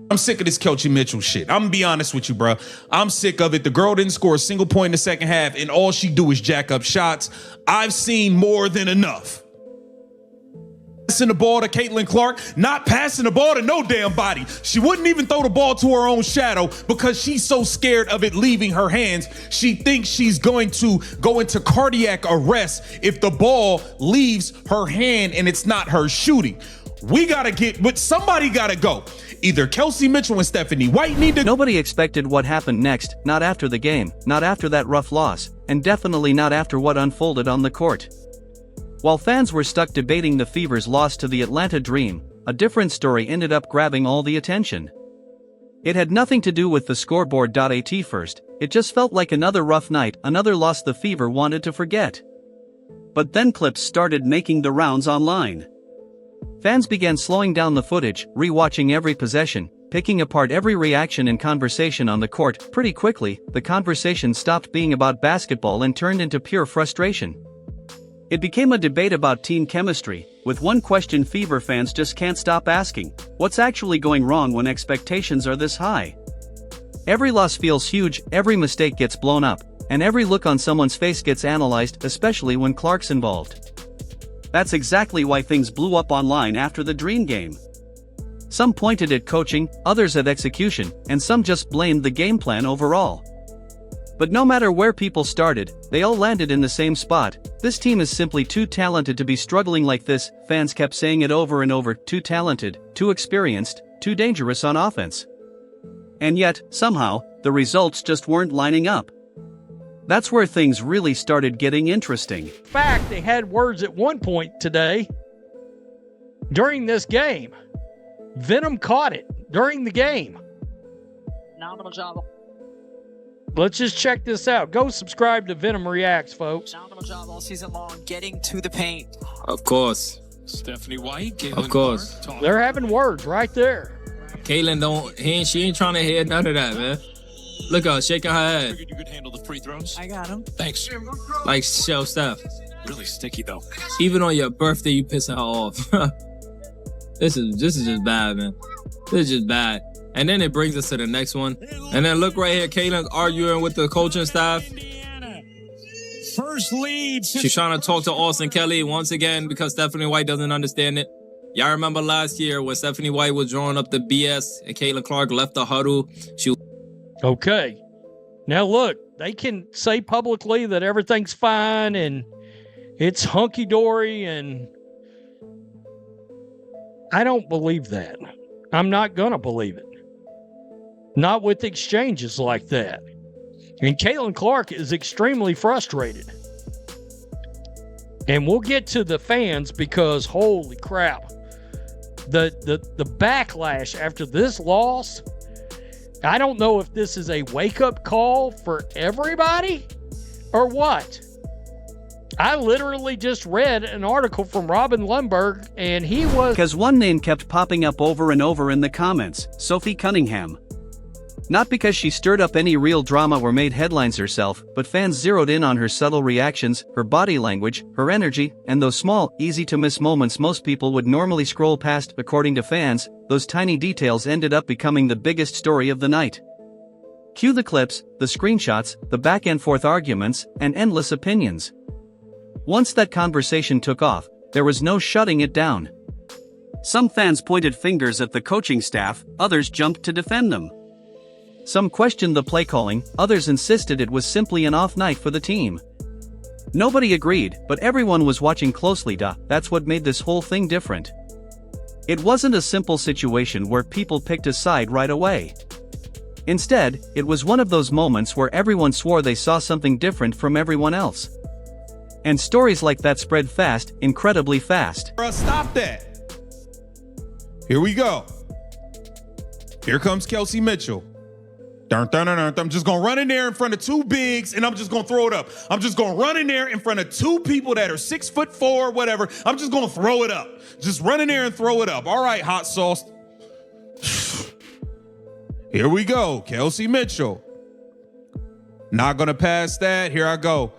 I'm sick of this Kelsey Mitchell shit. I'm gonna be honest with you, bro. I'm sick of it. The girl didn't score a single point in the second half, and all she do is jack up shots. I've seen more than enough. Passing the ball to Caitlin Clark, not passing the ball to no damn body. She wouldn't even throw the ball to her own shadow because she's so scared of it leaving her hands. She thinks she's going to go into cardiac arrest if the ball leaves her hand and it's not her shooting. We gotta get, but somebody gotta go. Either Kelsey Mitchell and Stephanie White need to. Nobody expected what happened next, not after the game, not after that rough loss, and definitely not after what unfolded on the court. While fans were stuck debating the Fever's loss to the Atlanta Dream, a different story ended up grabbing all the attention. It had nothing to do with the scoreboard. At first, it just felt like another rough night, another loss the Fever wanted to forget. But then clips started making the rounds online. Fans began slowing down the footage, re-watching every possession, picking apart every reaction and conversation on the court. Pretty quickly, the conversation stopped being about basketball and turned into pure frustration. It became a debate about team chemistry, with one question Fever fans just can't stop asking: what's actually going wrong when expectations are this high? Every loss feels huge, every mistake gets blown up, and every look on someone's face gets analyzed, especially when Clark's involved. That's exactly why things blew up online after the Dream game. Some pointed at coaching, others at execution, and some just blamed the game plan overall. But no matter where people started, they all landed in the same spot: this team is simply too talented to be struggling like this. Fans kept saying it over and over: too talented, too experienced, too dangerous on offense. And yet, somehow, the results just weren't lining up. That's where things really started getting interesting. In fact, they had words at one point today during this game. Venom caught it during the game. Phenomenal job. Let's just check this out. Go subscribe to Venom Reacts, folks. Phenomenal job all season long getting to the paint. Of course. Stephanie White, Caitlin Of course. Clark, They're having words right there. Caitlin she ain't trying to hear none of that, man. Look at her shaking her head. Figured you could handle the free throws. I got him. Thanks. Like show stuff. Really sticky though. Even on your birthday, you pissing her off. This is just bad, man. This is just bad. And then it brings us to the next one. And then look right here, Caitlin's arguing with the coaching staff. First lead. She's trying to talk to Austin Kelly once again because Stephanie White doesn't understand it. Y'all remember last year when Stephanie White was drawing up the BS and Caitlin Clark left the huddle? Okay. Now look, they can say publicly that everything's fine and it's hunky-dory, and I don't believe that. I'm not going to believe it. Not with exchanges like that. And Caitlin Clark is extremely frustrated. And we'll get to the fans because holy crap. The backlash after this loss, I don't know if this is a wake-up call for everybody or what. I literally just read an article from Robin Lundberg, and he was... Because one name kept popping up over and over in the comments: Sophie Cunningham. Not because she stirred up any real drama or made headlines herself, but fans zeroed in on her subtle reactions, her body language, her energy, and those small, easy-to-miss moments most people would normally scroll past. According to fans, those tiny details ended up becoming the biggest story of the night. Cue the clips, the screenshots, the back-and-forth arguments, and endless opinions. Once that conversation took off, there was no shutting it down. Some fans pointed fingers at the coaching staff, others jumped to defend them. Some questioned the play calling, others insisted it was simply an off night for the team. Nobody agreed, but everyone was watching closely. That's what made this whole thing different. It wasn't a simple situation where people picked a side right away. Instead, it was one of those moments where everyone swore they saw something different from everyone else. And stories like that spread fast, incredibly fast. Stop that. Here we go. Here comes Kelsey Mitchell. Dun, dun, dun, dun, dun. I'm just going to run in there in front of two bigs, and I'm just going to throw it up. I'm just going to run in there in front of two people that are 6'4", whatever. I'm just going to throw it up. Just run in there and throw it up. All right, hot sauce. Here we go. Kelsey Mitchell. Not going to pass that. Here I go.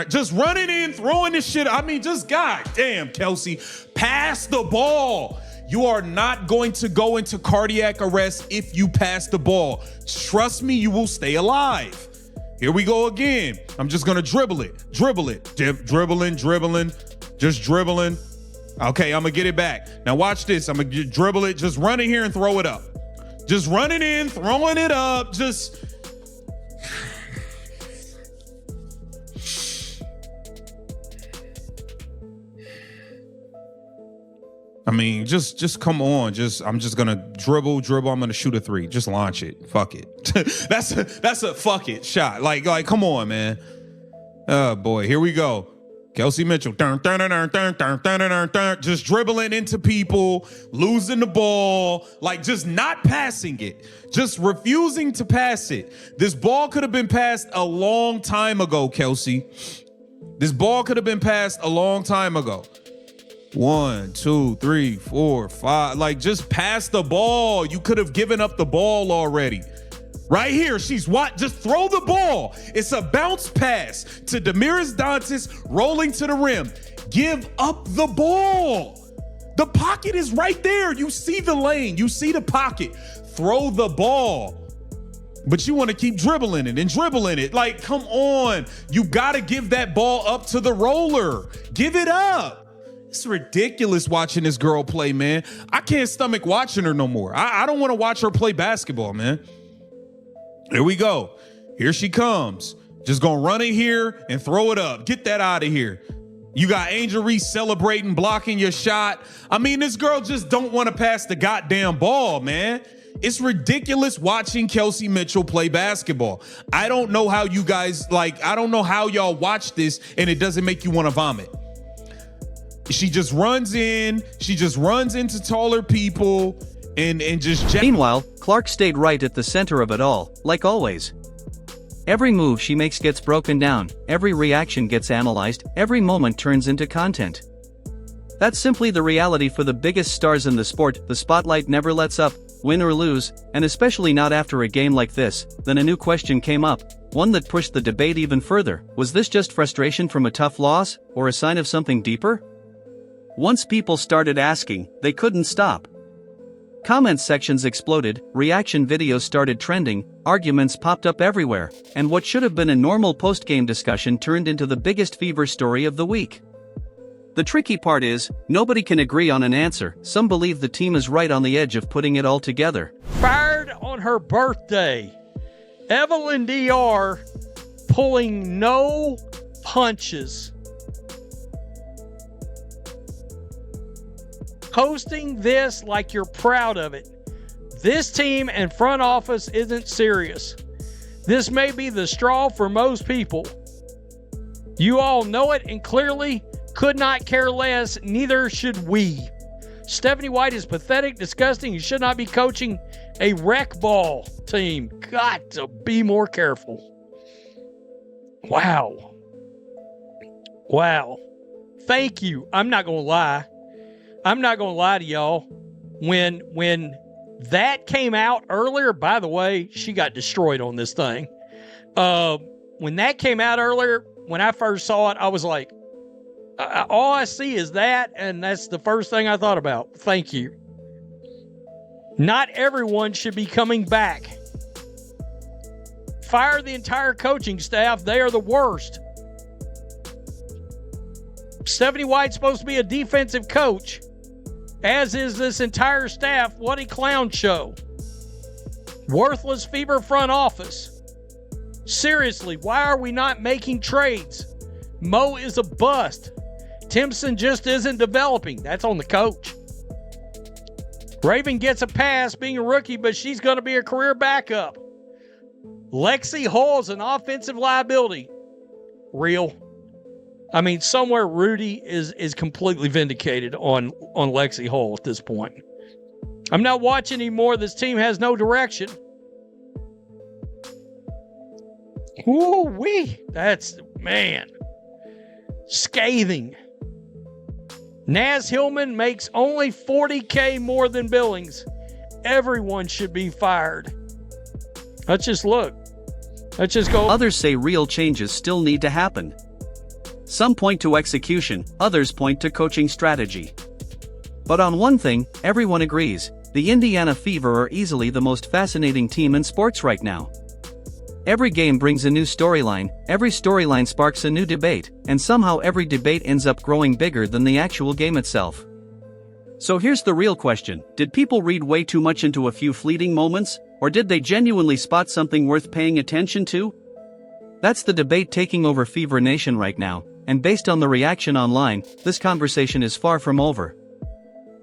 Just running in, throwing this shit. I mean, just goddamn, Kelsey, pass the ball. You are not going to go into cardiac arrest if you pass the ball. Trust me, you will stay alive. Here we go again. I'm just going to dribble it. Dribbling, just dribbling. Okay, I'm going to get it back. Now watch this. I'm going to dribble it. Just run in here and throw it up. Just running in, throwing it up. Just... I mean, just come on. I'm just gonna dribble. I'm gonna shoot a three. Just launch it. Fuck it. that's a fuck it shot. Like, come on, man. Oh boy, here we go. Kelsey Mitchell. Just dribbling into people, losing the ball, like just not passing it, just refusing to pass it. This ball could have been passed a long time ago, Kelsey. This ball could have been passed a long time ago. 1, 2, 3, 4, 5. Like, just pass the ball. You could have given up the ball already. Right here, she's what? Just throw the ball. It's a bounce pass to Damiris Dantas rolling to the rim. Give up the ball. The pocket is right there. You see the lane. You see the pocket. Throw the ball. But you want to keep dribbling it and dribbling it. Like, come on. You got to give that ball up to the roller. Give it up. It's ridiculous watching this girl play, man. I can't stomach watching her no more. I don't want to watch her play basketball, man. Here we go. Here she comes. Just gonna run in here and throw it up. Get that out of here. You got Angel Reese celebrating, blocking your shot. I mean, this girl just don't want to pass the goddamn ball, man. It's ridiculous watching Kelsey Mitchell play basketball. I don't know how you guys, I don't know how y'all watch this and it doesn't make you want to vomit. She just runs in. She just runs into taller people and just... Meanwhile, Clark stayed right at the center of it all, like always. Every move she makes gets broken down, every reaction gets analyzed, every moment turns into content. That's simply the reality for the biggest stars in the sport. The spotlight never lets up, win or lose, and especially not after a game like this. Then a new question came up, one that pushed the debate even further. Was this just frustration from a tough loss, or a sign of something deeper? Once people started asking, they couldn't stop. Comment sections exploded, reaction videos started trending, arguments popped up everywhere, and what should have been a normal post-game discussion turned into the biggest fever story of the week. The tricky part is, nobody can agree on an answer. Some believe the team is right on the edge of putting it all together. Fired on her birthday. Evelyn DR pulling no punches. Hosting this like you're proud of it. This team and front office isn't serious. This may be the straw for most people. You all know it and clearly could not care less, neither should we. Stephanie White is pathetic, disgusting, and should not be coaching a rec ball team. Got to be more careful. Wow. Thank you. I'm not going to lie to y'all. When that came out earlier, by the way, she got destroyed on this thing. When that came out earlier, when I first saw it, I was like, all I see is that, and that's the first thing I thought about. Thank you. Not everyone should be coming back. Fire the entire coaching staff. They are the worst. Stephanie White's supposed to be a defensive coach, as is this entire staff. What a clown show. Worthless fever front office. Seriously, why are we not making trades? Mo is a bust. Timpson just isn't developing. That's on the coach. Raven gets a pass being a rookie, but she's going to be a career backup. Lexi Hall's an offensive liability. Real. I mean, somewhere Rudy is completely vindicated on Lexi Hall at this point. I'm not watching anymore. This team has no direction. Ooh-wee. That's, man, scathing. Naz Hillman makes only $40K more than Billings. Everyone should be fired. Let's just look. Let's just go. Others say real changes still need to happen. Some point to execution, others point to coaching strategy. But on one thing, everyone agrees, the Indiana Fever are easily the most fascinating team in sports right now. Every game brings a new storyline, every storyline sparks a new debate, and somehow every debate ends up growing bigger than the actual game itself. So here's the real question, did people read way too much into a few fleeting moments, or did they genuinely spot something worth paying attention to? That's the debate taking over Fever Nation right now, and based on the reaction online, this conversation is far from over.